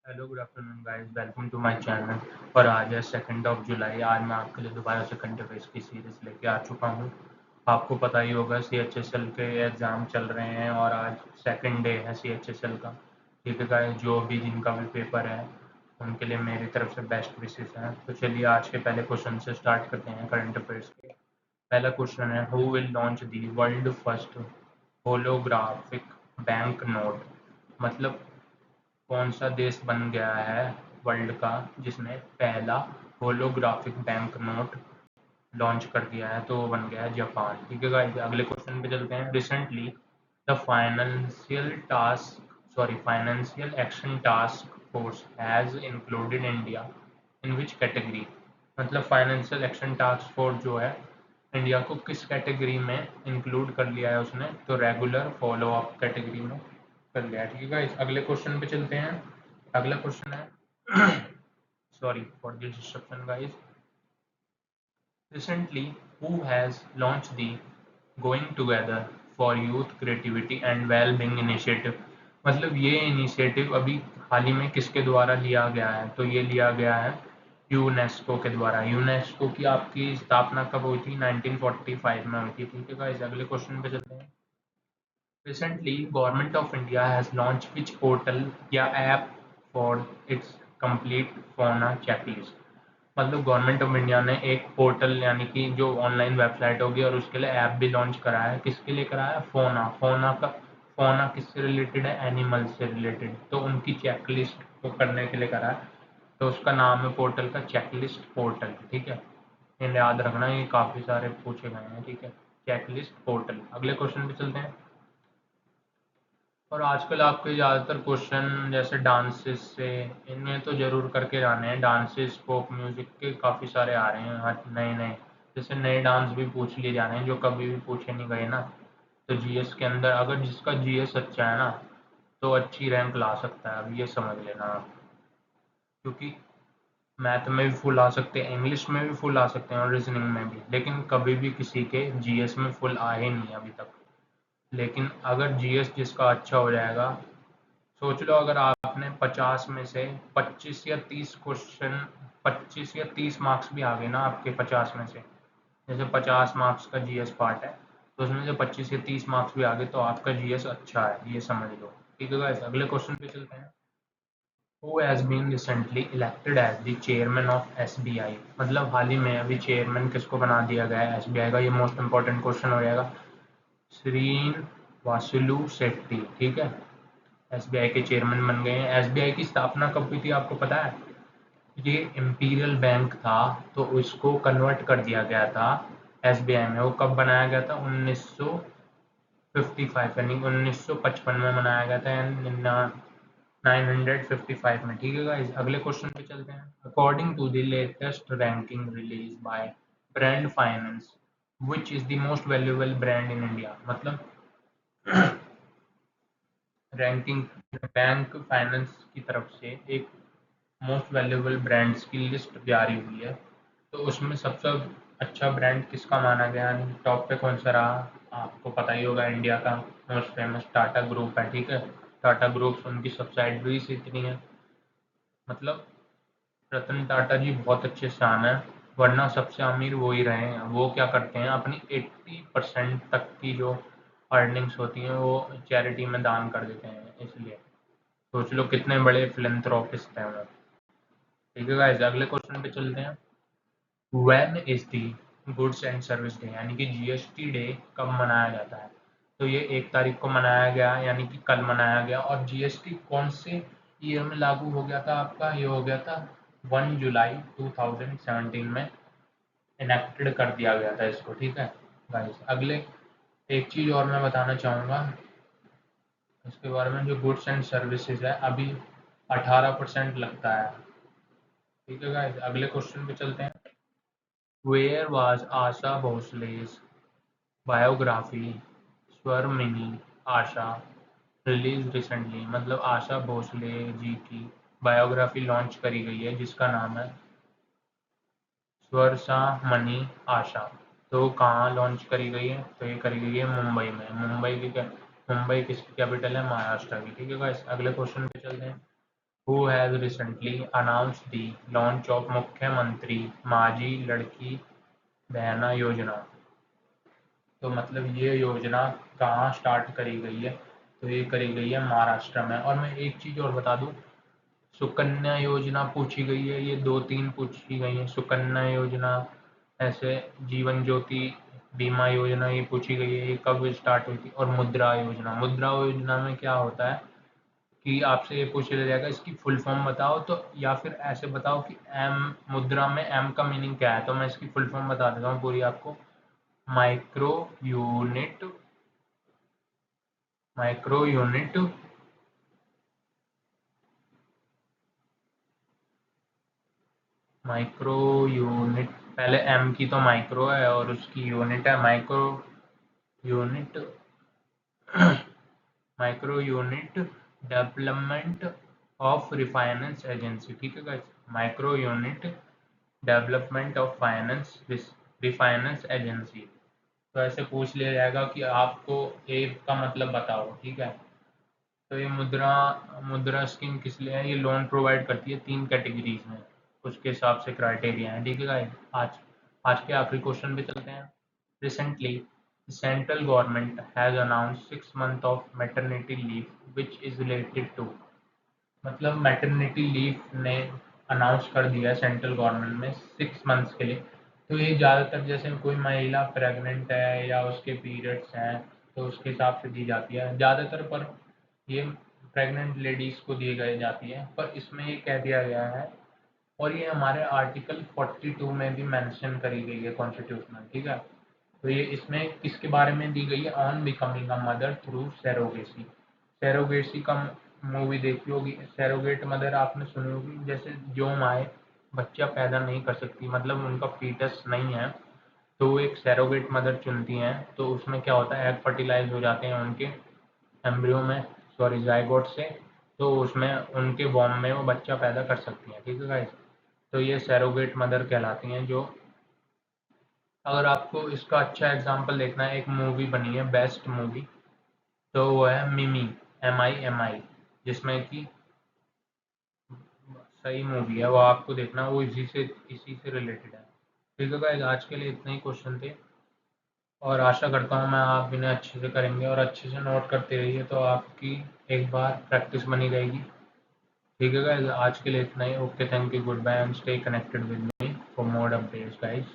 Hello good afternoon guys, welcome to my channel. और आज है 2 जुलाई। आज मैं आपके लिए दोबारा से करंट अफेयर्स की सीरीज़ लेके आ चुका हूँ। आपको पता ही होगा CHSL के एग्ज़ाम चल रहे हैं और आज सेकंड डे है CHSL का। ठीक है गाइस, जो भी जिनका भी पेपर है उनके लिए मेरी तरफ से बेस्ट विशेस हैं। तो चलिए आज के पहले क्वेश्चन से स्टार्ट करते हैं करंट अफेयर्स के। पहला क्वेश्चन है, who will launch the world first holographic bank note. मतलब कौन सा देश बन गया है वर्ल्ड का जिसने पहला होलोग्राफिक बैंक नोट लॉन्च कर दिया है? तो वो बन गया है जापान। ठीक है गाइस, अगले क्वेश्चन पे चलते हैं। Recently the financial action task force has included India in which category. मतलब फाइनेंशियल एक्शन टास्क फोर्स जो है इंडिया को किस कैटेगरी में इंक्लूड कर लिया है उसने? तो रेगुलर फॉलो अप कैटेगरी में कर लिया है। ठीक है गाइस, अगले क्वेश्चन पे चलते हैं। अगला क्वेश्चन है sorry for this disruption guys. Recently, who has launched the Going Together for Youth Creativity and Well-being Initiative? मतलब ये इनिशिएटिव अभी हाल ही में किसके द्वारा लिया गया है? तो ये लिया गया है यूनेस्को के द्वारा। यूनेस्को की आपकी स्थापना कब हुई थी? 1945 में हुई थी। ठीक है गाइस, अगले क्वेश्चन पे चलते हैं। Recently, Government of India has launched which portal या app for its complete fauna checklist। मतलब गवर्नमेंट ऑफ इंडिया ने एक पोर्टल यानी कि जो ऑनलाइन वेबसाइट होगी और उसके लिए ऐप भी लॉन्च करा है। किसके लिए करा है? फोना किससे रिलेटेड है? एनिमल से रिलेटेड। तो उनकी चेकलिस्ट को करने के लिए करा है। तो उसका नाम है पोर्टल का चेकलिस्ट पोर्टल। ठीक है, इन्हें याद रखना, ये काफ़ी सारे पूछे गए हैं। ठीक है, चेकलिस्ट पोर्टल। अगले क्वेश्चन पे चलते हैं। और आजकल आपके ज़्यादातर क्वेश्चन जैसे डांसेस से, इनमें तो ज़रूर करके जाने हैं। डांसेस फोक म्यूज़िक के काफ़ी सारे आ रहे हैं हर नए नए। जैसे नए डांस भी पूछ लिए जा रहे हैं जो कभी भी पूछे नहीं गए ना। तो जीएस के अंदर अगर जिसका जीएस अच्छा है ना तो अच्छी रैंक ला सकता है। अब ये समझ लेना आप, क्योंकि मैथ में भी फुल आ सकते हैं, इंग्लिश में भी फुल आ सकते हैं और रीजनिंग में भी, लेकिन कभी भी किसी के जीएस में फुल आए नहीं अभी तक। लेकिन अगर जीएस जिसका अच्छा हो जाएगा, सोच लो अगर आपने 50 में से 25 या 30 क्वेश्चन, 25 या 30 मार्क्स भी आ गए ना आपके 50 में से, जैसे 50 मार्क्स का जीएस पार्ट है तो उसमें से 25 या 30 मार्क्स भी आ गए तो आपका जीएस अच्छा है, ये समझ लो। ठीक है गाइस, अगले क्वेश्चन पे चलते हैं। Who has been recently elected as the chairman of SBI. मतलब हाल ही में अभी चेयरमैन किसको बना दिया गया है एसबीआई का? ये मोस्ट इंपॉर्टेंट क्वेश्चन हो जाएगा। श्रीन वासुलु शेट्टी। ठीक है, एसबीआई के चेयरमैन बन गए हैं। एसबीआई की स्थापना कब हुई थी आपको पता है? ये इम्पीरियल बैंक था तो इसको कन्वर्ट कर दिया गया था एसबीआई में। वो कब बनाया गया था? 1955 यानी 1955 में बनाया गया था, 955 में। ठीक है गाइस, अगले क्वेश्चन पे चलते हैं। According to the latest ranking release by Brand Finance, which is the most valuable brand in India. मतलब रैंकिंग बैंक फाइनेंस की तरफ से एक मोस्ट वैल्यूएबल ब्रांड्स की लिस्ट जारी हुई है। तो उसमें सबसे अच्छा ब्रांड किसका माना गया? टॉप पे कौन सा रहा? आपको पता ही होगा, इंडिया का मोस्ट फेमस टाटा ग्रुप है। ठीक है, टाटा ग्रुप उनकी सब्सिडरीज इतनी है। मतलब रतन टाटा जी बहुत अच्छे इंसान है, वरना सबसे अमीर वो ही रहे हैं। वो क्या करते हैं, अपनी 80% तक की जो अर्निंग्स होती हैं वो चैरिटी में दान कर देते हैं। इसलिए सोच लो कितने बड़े फिलंथ्रोपिस्ट हैं वो। ठीक है गाइस, अगले क्वेश्चन पे चलते हैं। When is the goods and service day, यानी कि जीएसटी डे कब मनाया जाता है? तो ये 1 तारीख को मनाया गया, यानी कि कल मनाया गया। और जीएसटी कौन से ईयर में लागू हो गया था आपका? ये हो गया था 1 जुलाई 2017 में इनेक्टेड कर दिया गया था इसको। ठीक है गाइस, अगले एक चीज़ और मैं बताना चाहूँगा इसके बारे में। जो गुड्स एंड सर्विसेज है अभी 18% लगता है। ठीक है गाइस, अगले क्वेश्चन पे चलते हैं। Where was Asha Bhosle's biography Swaramini Asha release recently. मतलब आशा भोसले जी की बायोग्राफी लॉन्च करी गई है जिसका नाम है स्वरसा मनी आशा। तो कहाँ लॉन्च करी गई है? तो ये करी गई है मुंबई में। मुंबई की क्या, मुंबई किसकी कैपिटल है? महाराष्ट्र की। ठीक है गाइस, अगले क्वेश्चन पे चलते हैं। Who has recently announced the launch of मुख्यमंत्री माझी लड़की बहना योजना। तो मतलब ये योजना कहाँ स्टार्ट करी गई है, तो ये करी गई है महाराष्ट्र में। और मैं एक चीज़ और बता दूँ, सुकन्या योजना पूछी गई है, ये 2-3 पूछी गई हैं। सुकन्या योजना, ऐसे जीवन ज्योति बीमा योजना ये पूछी गई है, ये कब स्टार्ट हुई थी। और मुद्रा योजना, मुद्रा योजना में क्या होता है कि आपसे ये पूछ लिया जाएगा इसकी फुल फॉर्म बताओ, तो या फिर ऐसे बताओ कि एम, मुद्रा में एम का मीनिंग क्या है। तो मैं इसकी फुल फॉर्म बता देता हूँ पूरी आपको। Micro unit, micro unit micro unit, पहले एम की तो माइक्रो है और उसकी यूनिट है micro unit, micro unit development of refinance agency. ठीक है guys, micro unit development of finance refinance agency. तो ऐसे पूछ लिया जाएगा कि आपको ए का मतलब बताओ। ठीक है, तो ये मुद्रा मुद्रा स्कीम किस लिए है, ये लोन प्रोवाइड करती है 3 कैटेगरीज में, उसके हिसाब से क्राइटेरिया है। ठीक है गाइस, आज आज के आखिरी क्वेश्चन पे चलते हैं। Recently central government has announced 6 months of maternity leave which is related to. मतलब मैटरनिटी लीव ने अनाउंस कर दिया है सेंट्रल गवर्नमेंट में 6 months के लिए। तो ये ज़्यादातर जैसे कोई महिला प्रेग्नेंट है या उसके पीरियड्स हैं तो उसके हिसाब से दी जाती है ज़्यादातर, पर ये प्रेग्नेंट लेडीज़ को दी गई जाती है। पर इसमें ये कह दिया गया है, और ये हमारे आर्टिकल 42 में भी मेंशन करी गई है कॉन्स्टिट्यूशन में। ठीक है, तो ये इसमें किसके बारे में दी गई है, on becoming a mother through surrogacy. Surrogacy का मूवी देखी होगी। सैरोगेट मदर आपने सुनी होगी, जैसे जो माए बच्चा पैदा नहीं कर सकती, मतलब उनका फीटस नहीं है, तो वो एक सैरोगेट मदर चुनती हैं। तो उसमें क्या होता है, एग फर्टिलाइज हो जाते हैं उनके एम्ब्रियो में, सॉरी जाइगोट से, तो उसमें उनके वॉम में वो बच्चा पैदा कर सकती हैं। ठीक है गाइस, तो ये सैरोगेट मदर कहलाती हैं। जो अगर आपको इसका अच्छा एग्जांपल देखना है, एक मूवी बनी है बेस्ट मूवी, तो वो है मिमी, MIMI, जिसमें कि सही मूवी है, वो आपको देखना, वो इसी से रिलेटेड है। ठीक है गाइस, आज के लिए इतने ही क्वेश्चन थे, और आशा करता हूँ मैं आप इन्हें अच्छे से करेंगे और अच्छे से नोट करते रहिए, तो आपकी एक बार प्रैक्टिस बनी रहेगी। ठीक है गाइस, आज के लिए इतना ही। Okay, thank you, good bye and stay connected with me for more updates guys.